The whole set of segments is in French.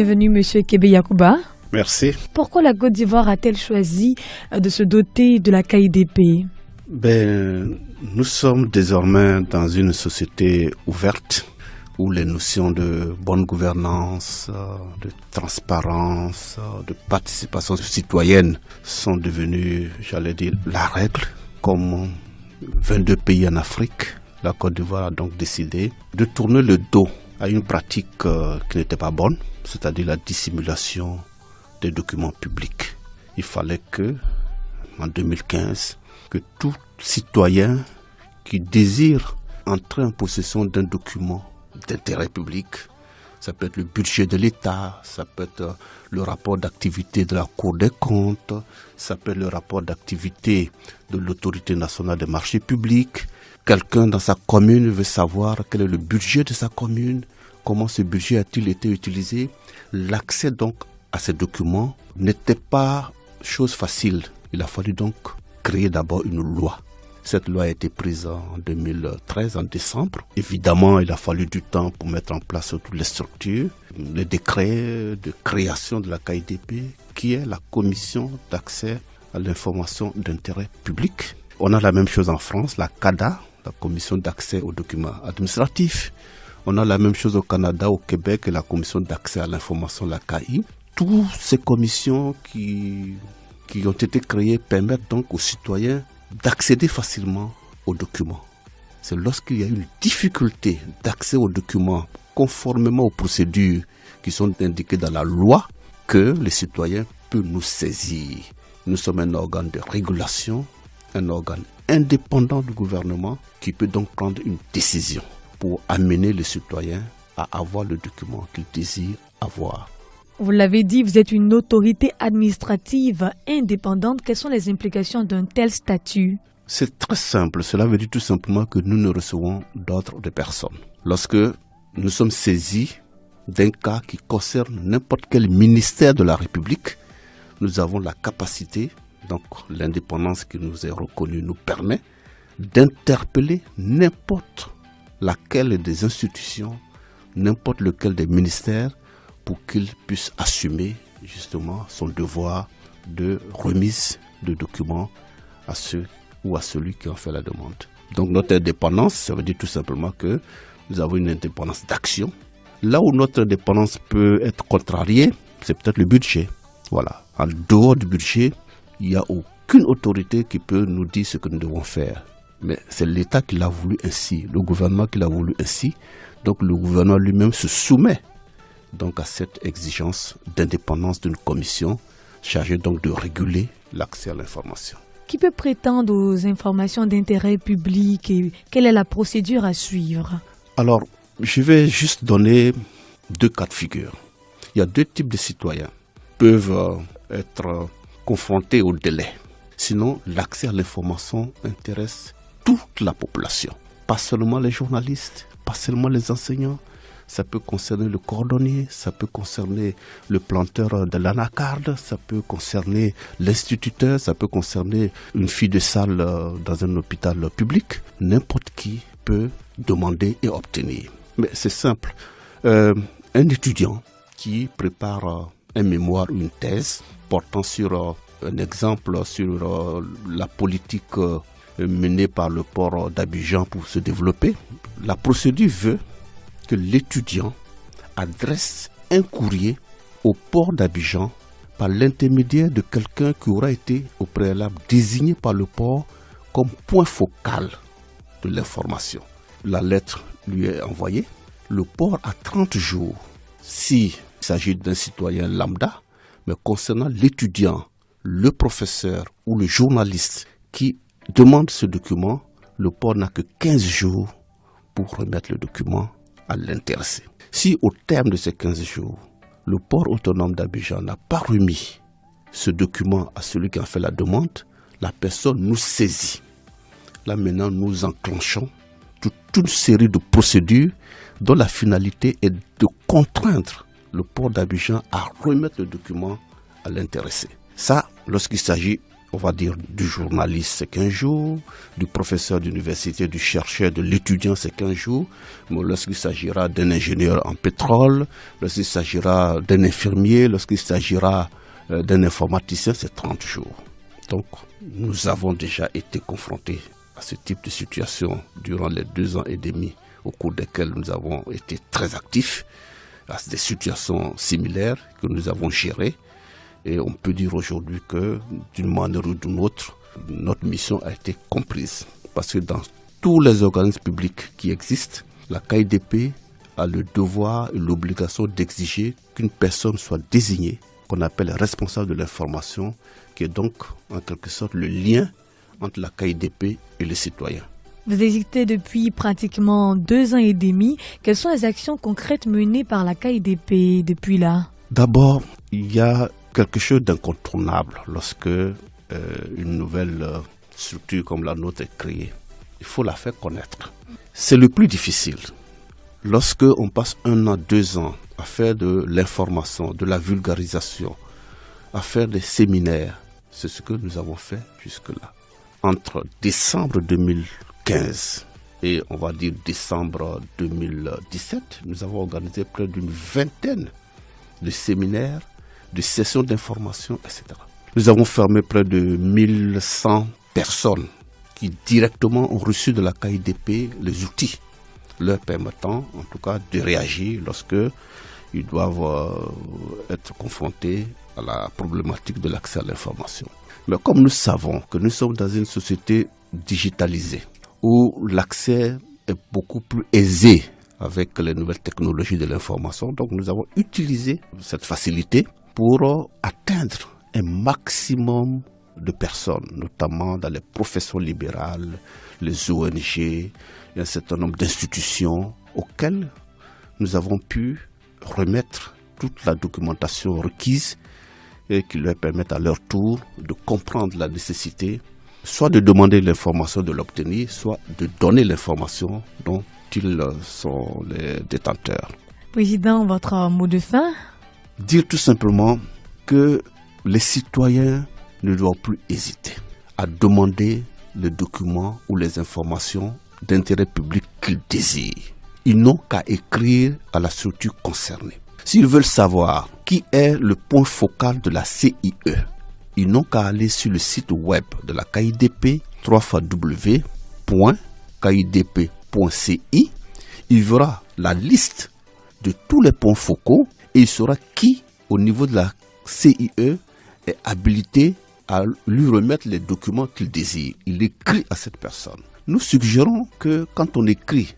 Bienvenue, Monsieur Kebe Yacouba. Merci. Pourquoi la Côte d'Ivoire a-t-elle choisi de se doter de la KIDP? Nous sommes désormais dans une société ouverte où les notions de bonne gouvernance, de transparence, de participation citoyenne sont devenues, j'allais dire, la règle. Comme 22 pays en Afrique, la Côte d'Ivoire a donc décidé de tourner le dos à une pratique qui n'était pas bonne, c'est-à-dire la dissimulation des documents publics. Il fallait que, en 2015, que tout citoyen qui désire entrer en possession d'un document d'intérêt public, ça peut être le budget de l'État, ça peut être le rapport d'activité de la Cour des comptes, ça peut être le rapport d'activité de l'Autorité nationale des marchés publics. Quelqu'un dans sa commune veut savoir quel est le budget de sa commune, comment ce budget a-t-il été utilisé. L'accès donc à ces documents n'était pas chose facile. Il a fallu donc créer d'abord une loi. Cette loi a été prise en 2013, en décembre. Évidemment, il a fallu du temps pour mettre en place toutes les structures, les décrets de création de la KIDP, qui est la commission d'accès à l'information d'intérêt public. On a la même chose en France, la CADA, la commission d'accès aux documents administratifs. On a la même chose au Canada, au Québec, et la commission d'accès à l'information, la CAI. Toutes ces commissions qui ont été créées permettent donc aux citoyens d'accéder facilement aux documents. C'est lorsqu'il y a une difficulté d'accès aux documents conformément aux procédures qui sont indiquées dans la loi que les citoyens peuvent nous saisir. Nous sommes un organe de régulation, un organe indépendant du gouvernement qui peut donc prendre une décision pour amener les citoyens à avoir le document qu'ils désirent avoir. Vous l'avez dit, vous êtes une autorité administrative indépendante. Quelles sont les implications d'un tel statut? C'est très simple. Cela veut dire tout simplement que nous ne recevons d'ordre de personne. Lorsque nous sommes saisis d'un cas qui concerne n'importe quel ministère de la République, nous avons la capacité, donc l'indépendance qui nous est reconnue nous permet d'interpeller n'importe laquelle des institutions, n'importe lequel des ministères, pour qu'il puisse assumer justement son devoir de remise de documents à ceux ou à celui qui en fait la demande. Donc notre indépendance, ça veut dire tout simplement que nous avons une indépendance d'action. Là où notre indépendance peut être contrariée, c'est peut-être le budget. Voilà. En dehors du budget, il n'y a aucune autorité qui peut nous dire ce que nous devons faire. Mais c'est l'État qui l'a voulu ainsi, le gouvernement qui l'a voulu ainsi. Donc le gouvernement lui-même se soumet donc à cette exigence d'indépendance d'une commission chargée donc de réguler l'accès à l'information. Qui peut prétendre aux informations d'intérêt public et quelle est la procédure à suivre? Alors, je vais juste donner deux cas de figure. Il y a deux types de citoyens qui peuvent être confrontés au délai. Sinon, l'accès à l'information intéresse toute la population, pas seulement les journalistes, pas seulement les enseignants. Ça peut concerner le cordonnier, ça peut concerner le planteur de l'anacarde, ça peut concerner l'instituteur, ça peut concerner une fille de salle dans un hôpital public. N'importe qui peut demander et obtenir. Mais c'est simple. Un étudiant qui prépare un mémoire ou une thèse portant sur un exemple sur la politique menée par le port d'Abidjan pour se développer, la procédure veut que l'étudiant adresse un courrier au port d'Abidjan par l'intermédiaire de quelqu'un qui aura été au préalable désigné par le port comme point focal de l'information. La lettre lui est envoyée. Le port a 30 jours s'il s'agit d'un citoyen lambda, mais concernant l'étudiant, le professeur ou le journaliste qui demande ce document, le port n'a que 15 jours pour remettre le document à l'intéressé. Si au terme de ces 15 jours, le port autonome d'Abidjan n'a pas remis ce document à celui qui en fait la demande, la personne nous saisit. Là maintenant, nous enclenchons toute une série de procédures dont la finalité est de contraindre le port d'Abidjan à remettre le document à l'intéressé. Ça, lorsqu'il s'agit On va dire du journaliste, c'est 15 jours, du professeur d'université, du chercheur, de l'étudiant, c'est 15 jours. Mais lorsqu'il s'agira d'un ingénieur en pétrole, lorsqu'il s'agira d'un infirmier, lorsqu'il s'agira d'un informaticien, c'est 30 jours. Donc, nous avons déjà été confrontés à ce type de situation durant les 2 ans et demi au cours desquels nous avons été très actifs, à des situations similaires que nous avons gérées. Et on peut dire aujourd'hui que, d'une manière ou d'une autre, notre mission a été comprise. Parce que dans tous les organismes publics qui existent, la KIDP a le devoir et l'obligation d'exiger qu'une personne soit désignée, qu'on appelle responsable de l'information, qui est donc en quelque sorte le lien entre la KIDP et les citoyens. Vous existez depuis pratiquement 2 ans et demi. Quelles sont les actions concrètes menées par la KIDP depuis là? D'abord, il y a quelque chose d'incontournable lorsque une nouvelle structure comme la nôtre est créée. Il faut la faire connaître. C'est le plus difficile. Lorsque on passe 1 an, 2 ans à faire de l'information, de la vulgarisation, à faire des séminaires, c'est ce que nous avons fait jusque-là. Entre décembre 2015 et on va dire décembre 2017, nous avons organisé près d'une 20aine de séminaires, de sessions d'information, etc. Nous avons formé près de 1100 personnes qui directement ont reçu de la KIDP les outils leur permettant en tout cas de réagir lorsque ils doivent être confrontés à la problématique de l'accès à l'information. Mais comme nous savons que nous sommes dans une société digitalisée où l'accès est beaucoup plus aisé avec les nouvelles technologies de l'information, donc nous avons utilisé cette facilité pour atteindre un maximum de personnes, notamment dans les professions libérales, les ONG, il y a un certain nombre d'institutions auxquelles nous avons pu remettre toute la documentation requise et qui leur permettent à leur tour de comprendre la nécessité soit de demander l'information, de l'obtenir, soit de donner l'information dont ils sont les détenteurs. Président, votre mot de fin? Dire tout simplement que les citoyens ne doivent plus hésiter à demander les documents ou les informations d'intérêt public qu'ils désirent. Ils n'ont qu'à écrire à la structure concernée. S'ils veulent savoir qui est le point focal de la CIE, ils n'ont qu'à aller sur le site web de la KIDP, www.kidp.ci. Il verra la liste de tous les points focaux et il saura qui, au niveau de la CIE, est habilité à lui remettre les documents qu'il désire. Il écrit à cette personne. Nous suggérons que quand on écrit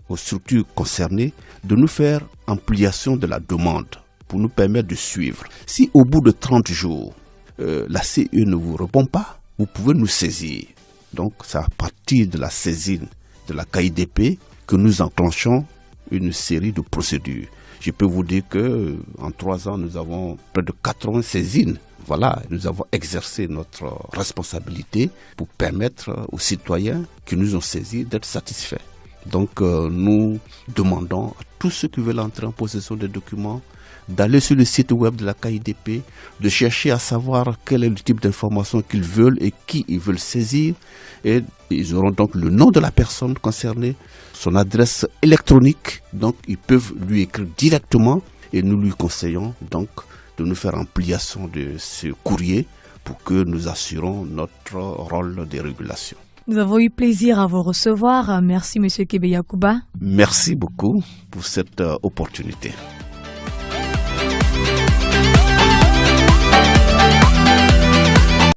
aux structures concernées, de nous faire ampliation de la demande pour nous permettre de suivre. Si au bout de 30 jours, la CIE ne vous répond pas, vous pouvez nous saisir. Donc c'est à partir de la saisine de la KIDP que nous enclenchons une série de procédures. Je peux vous dire que en 3 ans, nous avons près de 80 saisines. Voilà, nous avons exercé notre responsabilité pour permettre aux citoyens qui nous ont saisis d'être satisfaits. Donc nous demandons à tous ceux qui veulent entrer en possession des documents d'aller sur le site web de la KIDP, de chercher à savoir quel est le type d'information qu'ils veulent et qui ils veulent saisir. Et ils auront donc le nom de la personne concernée, son adresse électronique. Donc ils peuvent lui écrire directement et nous lui conseillons donc de nous faire ampliation de ce courrier pour que nous assurons notre rôle de régulation. Nous avons eu plaisir à vous recevoir. Merci, M. Kebe Yacouba. Merci beaucoup pour cette opportunité.